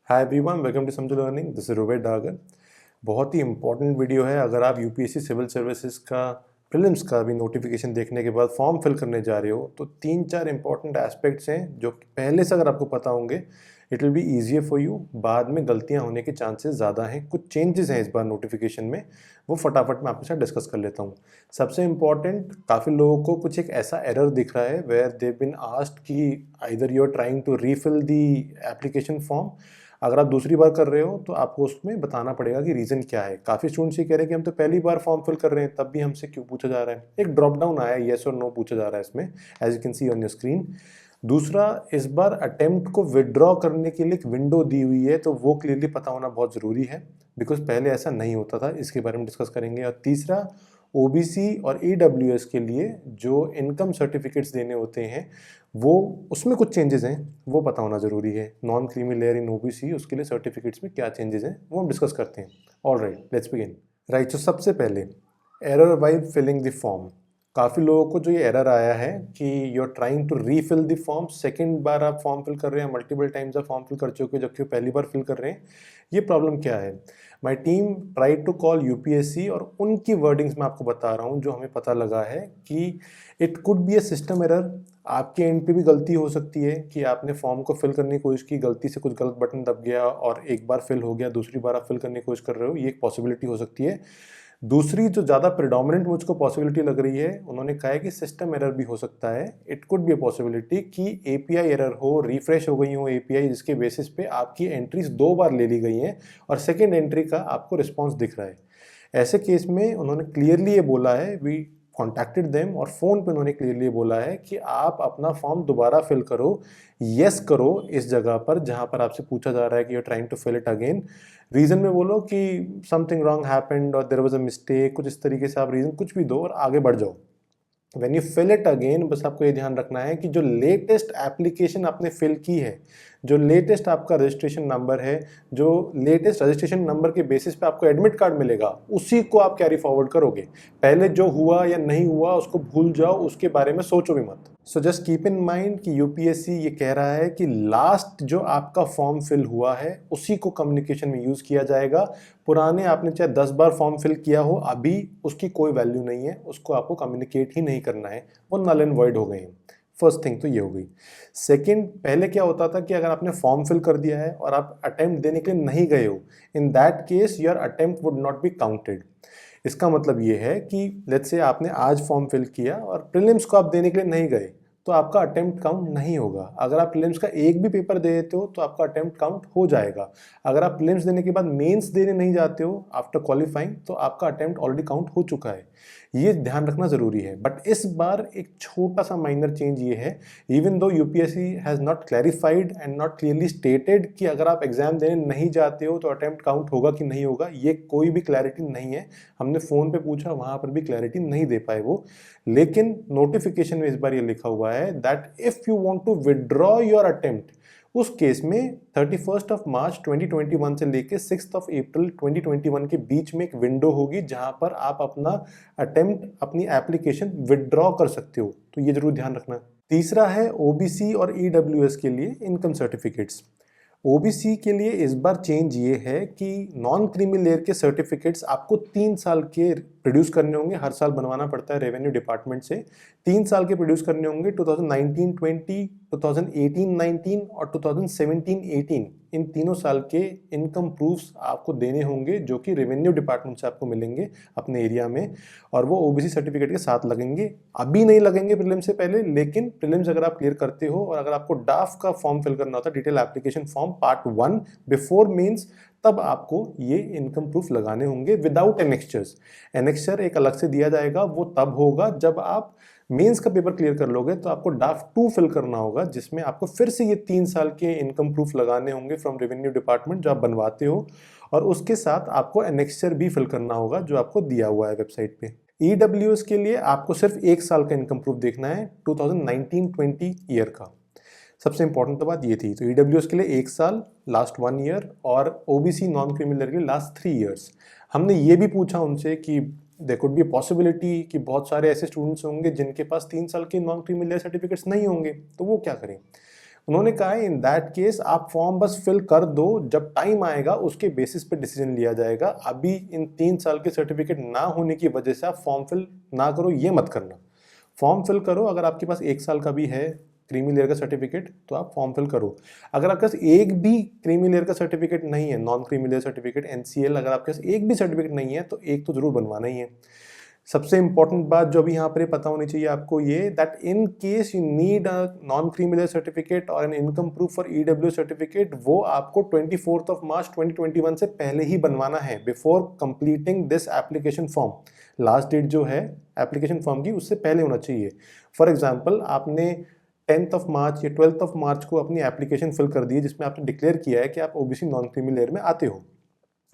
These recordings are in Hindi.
हाय एवरीवन, वेलकम टू समझो learning. This is Robert Dagar. बहुत ही इंपॉर्टेंट वीडियो है। अगर आप यूपीएससी सिविल सर्विसेज का प्रीलिम्स का भी नोटिफिकेशन देखने के बाद फॉर्म फिल करने जा रहे हो तो 3-4 इंपॉर्टेंट एस्पेक्ट्स हैं जो पहले से अगर आपको पता होंगे it will be easier for you. बाद में गलतियां होने के चांसेस ज़्यादा हैं। कुछ चेंजेस हैं इस बार नोटिफिकेशन में, वो फटाफट मैं आपके साथ डिस्कस कर लेता हूँ। सबसे इम्पॉर्टेंट, काफ़ी लोगों को कुछ एक ऐसा एरर दिख रहा है वेयर दे बीन आस्क्ड कि either you are trying to refill the application form. अगर आप दूसरी बार कर रहे हो तो आपको उसमें बताना पड़ेगा कि रीज़न क्या है। काफ़ी स्टूडेंट्स ये कह रहे हैं कि हम तो पहली बार फॉर्म फिल कर रहे हैं, तब भी हमसे क्यों पूछा जा रहा है। एक ड्रॉप डाउन आया है, येस और नो पूछा जा रहा है इसमें, as you can see on your screen. दूसरा, इस बार अटेम्प्ट को विड्रॉ करने के लिए एक विंडो दी हुई है, तो वो क्लियरली पता होना बहुत ज़रूरी है, बिकॉज पहले ऐसा नहीं होता था। इसके बारे में डिस्कस करेंगे। और तीसरा, ओबीसी और ईडब्ल्यूएस के लिए जो इनकम सर्टिफिकेट्स देने होते हैं वो उसमें कुछ चेंजेस हैं, वो पता होना ज़रूरी है। Non creamy layer in OBC, उसके लिए सर्टिफिकेट्स में क्या चेंजेस हैं वो हम डिस्कस करते हैं। All right, let's begin. Right, तो सबसे पहले error while filling the form. काफ़ी लोगों को जो ये एरर आया है कि you are trying to refill the form, second बार आप फॉर्म फिल कर रहे हैं, मल्टीपल टाइम्स आप फॉर्म फिल कर चुके हो जबकि पहली बार फिल कर रहे हैं। ये प्रॉब्लम क्या है? My team try to call UPSC और उनकी वर्डिंग्स मैं आपको बता रहा हूँ जो हमें पता लगा है कि it could be a system error. आपके एंड पे भी गलती हो सकती है कि आपने फॉर्म को फिल करने की कोशिश की, गलती से कुछ गलत बटन दब गया और एक बार फिल हो गया, दूसरी बार आप फिल करने की कोशिश कर रहे हो, ये एक पॉसिबिलिटी हो सकती है। दूसरी जो ज़्यादा प्रिडोमिनेंट मुझको पॉसिबिलिटी लग रही है, उन्होंने कहा है कि सिस्टम एरर भी हो सकता है। It could be a possibility कि एपीआई एरर हो, रिफ्रेश हो गई हो एपीआई, जिसके बेसिस पे आपकी एंट्रीज 2 बार ले ली गई हैं और सेकेंड एंट्री का आपको रिस्पॉन्स दिख रहा है। ऐसे केस में उन्होंने क्लियरली ये बोला है, वी कॉन्टैक्टेड देम और फ़ोन पे उन्होंने क्लियरली बोला है कि आप अपना फॉर्म दोबारा फिल करो, यस करो इस जगह पर जहां पर आपसे पूछा जा रहा है कि you are trying to fill it again. Reason में बोलो कि समथिंग रॉन्ग हैपेंड और देयर वाज अ मिस्टेक, कुछ इस तरीके से आप रीज़न कुछ भी दो और आगे बढ़ जाओ। When you fill it again, बस आपको ये ध्यान रखना है कि जो लेटेस्ट एप्लीकेशन आपने फिल की है, जो लेटेस्ट आपका रजिस्ट्रेशन नंबर है, जो लेटेस्ट रजिस्ट्रेशन नंबर के बेसिस पे आपको एडमिट कार्ड मिलेगा, उसी को आप कैरी फॉरवर्ड करोगे। पहले जो हुआ या नहीं हुआ उसको भूल जाओ, उसके बारे में सोचो भी मत। So just keep in mind कि यूपीएससी ये कह रहा है कि लास्ट जो आपका फॉर्म फिल हुआ है उसी को कम्युनिकेशन में यूज किया जाएगा। पुराने आपने चाहे 10 बार फॉर्म फिल किया हो, अभी उसकी कोई वैल्यू नहीं है, उसको आपको कम्युनिकेट ही नहीं करना है, वो नल एंड वॉइड हो गए हैं। फर्स्ट थिंग तो ये हो गई। सेकंड, पहले क्या होता था कि अगर आपने फॉर्म फिल कर दिया है और आप अटेम्प्ट देने के लिए नहीं गए हो, in that case your attempt would not be counted. इसका मतलब ये है कि लेट्स से आपने आज फॉर्म फिल किया और प्रीलिम्स को आप देने के लिए नहीं गए, तो आपका अटेम्प्ट काउंट नहीं होगा। अगर आप प्रीलिम्स का एक भी पेपर दे देते हो तो आपका अटेम्प्ट काउंट हो जाएगा। अगर आप प्रीलिम्स देने के बाद मेंस देने नहीं जाते हो आफ्टर क्वालिफाइंग, तो आपका अटेम्प्ट ऑलरेडी काउंट हो चुका है। ये ध्यान रखना जरूरी है। बट इस बार एक छोटा सा माइनर चेंज ये है, even though UPSC has not clarified and not clearly stated कि अगर आप एग्जाम देने नहीं जाते हो तो अटेम्प्ट काउंट होगा कि नहीं होगा, ये कोई भी क्लैरिटी नहीं है। हमने फोन पे पूछा, वहां पर भी क्लैरिटी नहीं दे पाए वो। लेकिन नोटिफिकेशन में इस बार ये लिखा हुआ है that if you want to withdraw your attempt, उस केस में 31 मार्च 2021 से लेके 6 अप्रैल 2021 के बीच में एक विंडो होगी जहां पर आप अपना अटेम्प्ट, अपनी एप्लीकेशन विड्रॉ कर सकते हो। तो ये जरूर ध्यान रखना। तीसरा है ओबीसी और ईडब्ल्यूएस के लिए इनकम सर्टिफिकेट्स। ओबीसी के लिए इस बार चेंज ये है कि नॉन क्रीमी लेयर के सर्टिफिकेट्स आपको 3 साल के प्रोड्यूस करने होंगे। हर साल बनवाना पड़ता है रेवेन्यू डिपार्टमेंट से। 3 साल के प्रोड्यूस करने होंगे, 2019-20, 2018-19 और 2017-18। इन तीनों साल के इनकम प्रूफ्स आपको देने होंगे जो कि रेवेन्यू डिपार्टमेंट से आपको मिलेंगे अपने एरिया में, और वो ओबीसी सर्टिफिकेट के साथ लगेंगे। अभी नहीं लगेंगे प्रीलिम्स से पहले, लेकिन प्रीलिम्स अगर आप क्लियर करते हो और अगर आपको डाफ का फॉर्म फिल करना होता है, detail application form part 1 before means, तब आपको ये इनकम प्रूफ लगाने होंगे विदाउट एनेक्स्चर्स। एनेक्स्चर एक अलग से दिया जाएगा, वो तब होगा जब आप मेंस का पेपर क्लियर कर लोगे, तो आपको डाफ 2 फिल करना होगा जिसमें आपको फिर से ये 3 साल के इनकम प्रूफ लगाने होंगे फ्रॉम रेवेन्यू डिपार्टमेंट जो आप बनवाते हो, और उसके साथ आपको एनेक्स्चर भी फिल करना होगा जो आपको दिया हुआ है वेबसाइट पे। ईडब्ल्यूएस के लिए आपको सिर्फ 1 साल का इनकम प्रूफ देखना है, 2019-20 ईयर का। सबसे इंपॉर्टेंट तो बात ये थी। तो ईडब्ल्यूएस के लिए 1 साल, लास्ट 1 ईयर, और ओबीसी नॉन क्रिमिनल के लिए लास्ट 3 ईयर्स। हमने ये भी पूछा उनसे कि देयर कुड बी पॉसिबिलिटी कि बहुत सारे ऐसे स्टूडेंट्स होंगे जिनके पास 3 साल के नॉन क्रिमिनल सर्टिफिकेट्स नहीं होंगे, तो वो क्या करें। उन्होंने कहा है इन दैट केस आप फॉर्म बस फिल कर दो, जब टाइम आएगा उसके बेसिस पे डिसीजन लिया जाएगा। अभी इन 3 साल के सर्टिफिकेट ना होने की वजह से आप फॉर्म फिल ना करो, ये मत करना। फॉर्म फिल करो, अगर आपके पास 1 साल का भी है क्रीमी लेयर का सर्टिफिकेट तो आप फॉर्म फिल करो। अगर आपके पास एक भी क्रीमी लेयर का सर्टिफिकेट नहीं है, non creamy layer certificate NCL, अगर आपके पास एक भी सर्टिफिकेट नहीं है तो एक तो जरूर बनवाना ही है। सबसे इंपॉर्टेंट बात जो भी यहाँ पर पता होनी चाहिए आपको ये, that in case you need a non creamy layer certificate और an income proof for EWS certificate, वो आपको 24 मार्च 2021 से पहले ही बनवाना है, before completing this application form. Last date जो है एप्लीकेशन फॉर्म की उससे पहले होना चाहिए। फॉर एग्जाम्पल आपने 10 मार्च या 12 मार्च को अपनी एप्लीकेशन फिल कर दी है जिसमें आपने डिक्लेयर किया है कि आप OBC नॉन क्रीमी लेयर में आते हो।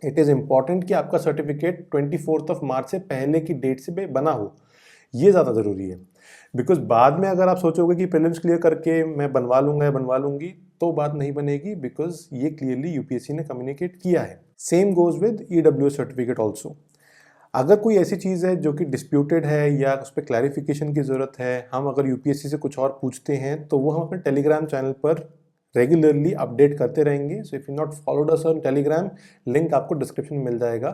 इट इज़ इंपॉर्टेंट कि आपका सर्टिफिकेट 24 मार्च से पहले की डेट से बना हो, ये ज़्यादा ज़रूरी है। बिकॉज बाद में अगर आप सोचोगे कि प्रीलिम्स क्लियर करके मैं बनवा लूंगा या बनवा लूंगी, तो बात नहीं बनेगी, बिकॉज ये क्लियरली UPSC ने कम्युनिकेट किया है। Same goes with EWS certificate also. अगर कोई ऐसी चीज़ है जो कि डिस्प्यूटेड है या उस पर क्लैरिफिकेशन की ज़रूरत है, हम अगर UPSC से कुछ और पूछते हैं तो वो हम अपने टेलीग्राम चैनल पर रेगुलरली अपडेट करते रहेंगे। So if you not followed us on Telegram, link आपको डिस्क्रिप्शन में मिल जाएगा।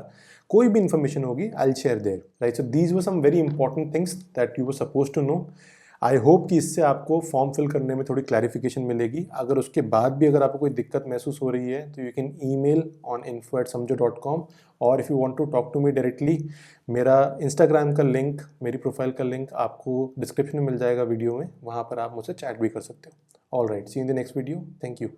कोई भी इन्फॉर्मेशन होगी I will share there, right. So these were some very important things that you were suppose to know. I hope कि इससे आपको फॉर्म फिल करने में थोड़ी क्लैरिफिकेशन मिलेगी। अगर उसके बाद भी अगर आपको कोई दिक्कत महसूस हो रही है तो you can email on info@samjo.com, और if you want to talk to me directly, मेरा इंस्टाग्राम का लिंक, मेरी प्रोफाइल का लिंक आपको डिस्क्रिप्शन में मिल जाएगा वीडियो में, वहाँ पर आप मुझसे चैट भी कर सकते हो। All right, see in the next video, thank you.